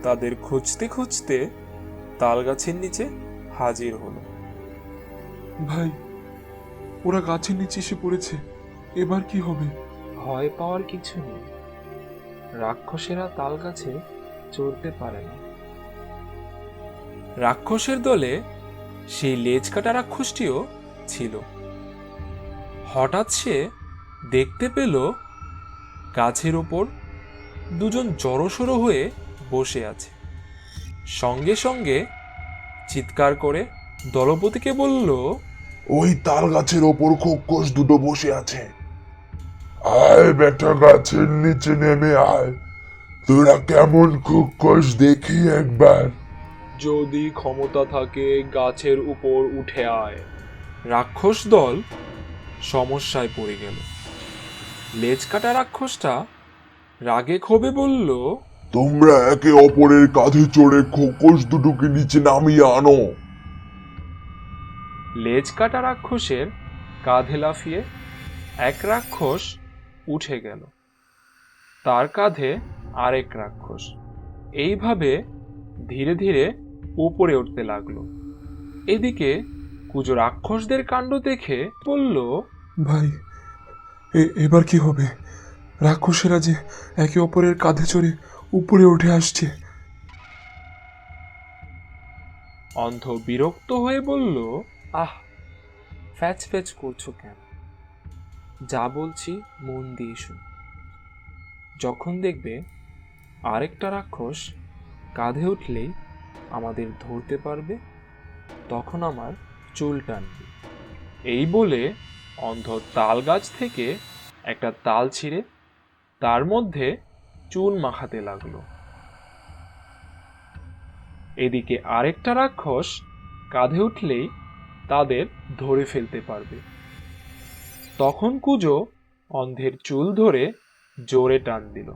তাদের খুঁজতে খুঁজতে তাল গাছের নিচে হাজির হলো। ভাই, ওরা গাছের নিচে এসে পড়েছে, এবার কি হবে? ভয় পাওয়ার কিছু নেই, রাক্ষসেরা তাল গাছে চড়তে পারে না। রাক্ষসের দলে সেই লেজ কাটা রাক্ষসটিও ছিল। হঠাৎ সে দেখতে পেল গাছের ওপর দুজন জড়সড়ো হয়ে বসে আছে। সঙ্গে সঙ্গে চিৎকার করে দলপতিকে বলল, ওই তাল গাছের ওপর খোকস দুটো বসে আছে। আয় বেটা, গাছের নিচে নেমে আয়, তোরা কেমন খোকস দেখি একবার। যদি ক্ষমতা থাকে গাছের উপর উঠে আয়। রাক্ষস দল সমস্যায় পড়ে গেল। লেজ কাটা রাক্ষসটা রাগে ক্ষোভে বলল, তোমরা একে অপরের কাঁধে চড়ে খোকস দুটোকে নিচে নামিয়ে আনো। লেজ কাটা রাক্ষসের কাঁধে লাফিয়ে এক রাক্ষস উঠে গেল, তার কাঁধে আরেক রাক্ষস। এইভাবে ধীরে ধীরে উপরে উঠতে লাগলো। এদিকে কুজো রাক্ষসদের কাণ্ড দেখে বলল, ভাই, এবার কি হবে? রাক্ষসেরা যে একে অপরের কাঁধে চড়ে উপরে উঠে আসছে। অন্ধ বিরক্ত হয়ে বলল, আহ, ফ্যাচ ফ্যাচ করছো কেন? যা বলছি মন দিয়ে শুন। যখন দেখবে আরেকটা রাক্ষস কাঁধে উঠলেই আমাদের ধরতে পারবে, তখন আমার চুল টানবে। এই বলে অন্ধ তাল গাছ থেকে একটা তাল ছিঁড়ে তার মধ্যে চুন মাখাতে লাগলো। এদিকে আরেকটা রাক্ষস কাঁধে উঠলেই তাদের ধরে ফেলতে পারবে। তখন কুজো অন্ধের চুল ধরে জোরে টান দিল।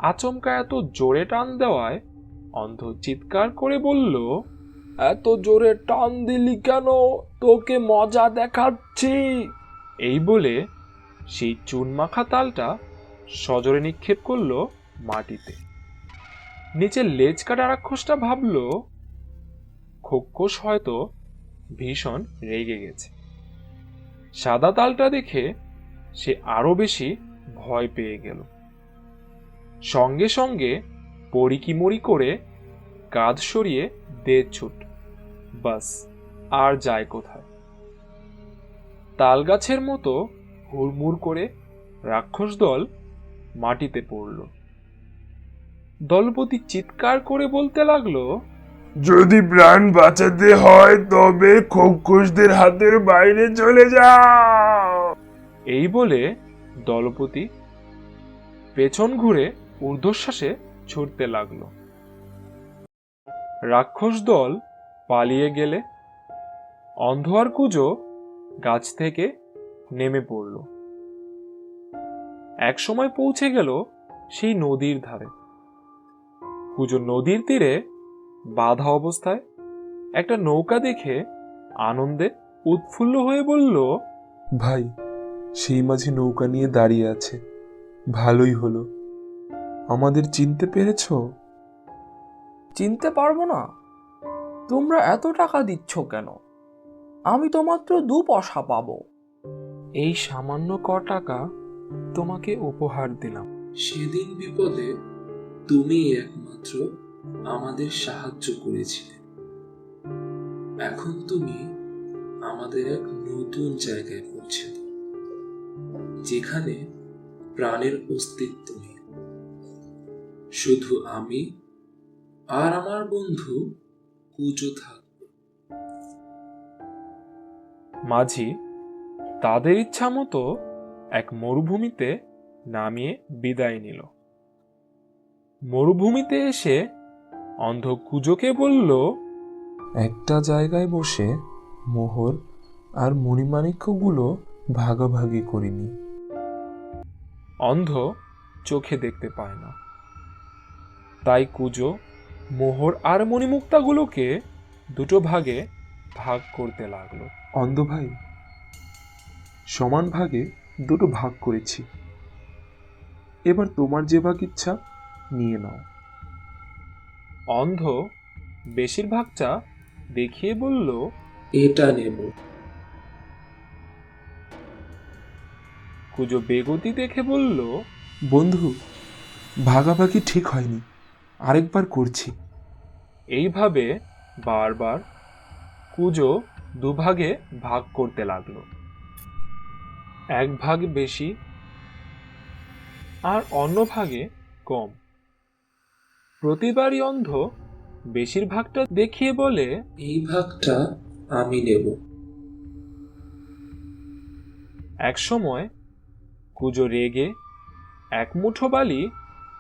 আচমকা এত জোরে টান দেওয়ায় অন্ধ চিৎকার করে বলল, এত জোরে টান দিলি কেন? তোকে মজা দেখাচ্ছি। এই বলে সেই চুন মাখা তালটা সজোরে নিক্ষেপ করলো মাটিতে। নিচে লেজ কাটা রাক্ষসটা ভাবল খোকস হয়তো ভীষণ রেগে গেছে। সাদা তালটা দেখে সে আরো বেশি ভয় পেয়ে গেল। সঙ্গে সঙ্গে পড়িকিমড়ি করে কাঁধ সরিয়ে দে ছুট। বাস, আর যায় কোথায়? তাল গাছের মতো হুড়মুড় করে রাক্ষস দল মাটিতে পড়ল। দলপতি চিৎকার করে বলতে লাগলো, যদি প্রাণ বাঁচাতে হয় তবে খোকসদের হাতের বাইরে চলে যাও। এই বলে দলপতি পেছন ঘুরে ঊর্ধ্বশ্বাসে ছুটতে লাগলো। রাক্ষস দল পালিয়ে গেলে অন্ধ আর কুজো গাছ থেকে নেমে পড়ল। এক সময় পৌঁছে গেল সেই নদীর ধারে। কুজো নদীর তীরে বাঁধা অবস্থায় একটা নৌকা দেখে আনন্দে উৎফুল্ল হয়ে বলল, ভাই, সেই মাঝে নৌকা নিয়ে দাঁড়িয়ে আছে, ভালোই হলো। আমাদের চিনতে পেরেছো? চিনতে পারবো না? তোমরা এত টাকা দিচ্ছ কেন? আমি তো মাত্র 2 পয়সা পাবো। এই সামান্য টাকা তোমাকে উপহার দিলাম। সেদিন বিপদে তুমি একমাত্র আমাদের সাহায্য করেছিলে। এখন তুমি আমাদের এক নতুন জায়গায় পৌঁছে দাও, যেখানে প্রাণের অস্তিত্ব নেই। শুধু আমি আর আমার বন্ধু কুজো থাকবে। মাঝি তাদের ইচ্ছা মতো এক মরুভূমিতে নামিয়ে বিদায় নিল। মরুভূমিতে এসে অন্ধ কুজোকে বলল, একটা জায়গায় বসে মোহর আর মণিমাণিক্যগুলো ভাগাভাগি করিনি। অন্ধ চোখে দেখতে পায় না, তাই কুজো মোহর আর মণিমুক্তাগুলোকে দুটো ভাগে ভাগ করতে লাগলো। অন্ধ ভাই, সমান ভাগে দুটো ভাগ করেছি, এবার তোমার যে ভাগ ইচ্ছা নিয়ে নাও। অন্ধ বেশিরভাগটা দেখিয়ে বলল, এটা নেব। কুজো বেগতি দেখে বলল, বন্ধু, ভাগাভাগি ঠিক হয়নি, আরেকবার করছি। এইভাবে বারবার কুজো দুভাগে ভাগ করতে লাগলো, এক ভাগ বেশি আর অন্য ভাগে কম। প্রতিবারই অন্ধ বেশিরভাগটা দেখিয়ে বলে, এই ভাগটা আমি নেব। একসময় কুজো রেগে এক মুঠো বালি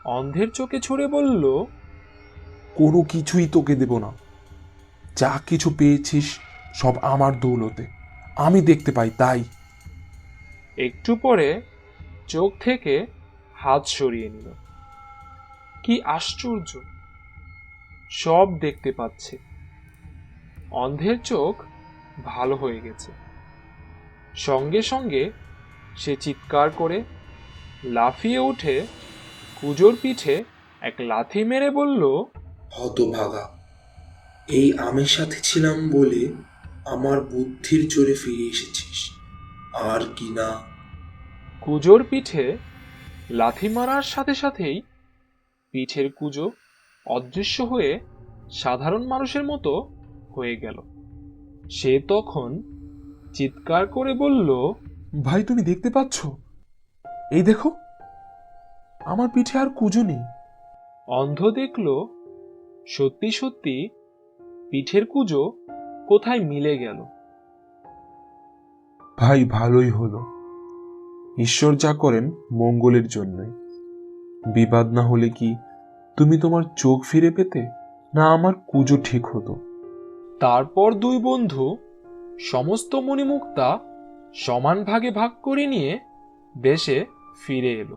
অন্ধের চোখে ছুঁড়ে বলল, কোনো কিছুই তোকে দেব না। যা কিছু পেয়েছিস সব আমার দৌলতে, আমি দেখতে পাই তাই। একটু পরে চোখ থেকে হাত সরিয়ে নিল। কি আশ্চর্য, সব দেখতে পাচ্ছে। অন্ধের চোখ ভালো হয়ে গেছে। সঙ্গে সঙ্গে সে চিৎকার করে লাফিয়ে উঠে কুজোর পিঠে এক লাথি মেরে বলল, হতভাগা, এই আমের সাথে ছিলাম বলে আমার বুদ্ধির জোরে ফিরে এসেছিস, আর কি না। কুজোর পিঠে লাথি মারার সাথে সাথেই পিঠের কুজো অদৃশ্য হয়ে সাধারণ মানুষের মতো হয়ে গেল। সে তখন চিৎকার করে বলল, ভাই, তুমি দেখতে পাচ্ছ? এই দেখো, আমার পিঠে আর কুজো নেই। অন্ধ দেখল সত্যি সত্যি পিঠের কুজো কোথায় মিলে গেল। ভাই, ভালোই হলো। ঈশ্বর যা করেন মঙ্গলের জন্যই। বিবাদ না হলে কি তুমি তোমার চোখ ফিরে পেতে, না আমার কুজো ঠিক হতো? তারপর দুই বন্ধু সমস্ত মণিমুক্তা সমান ভাগে ভাগ করে নিয়ে দেশে ফিরে এলো।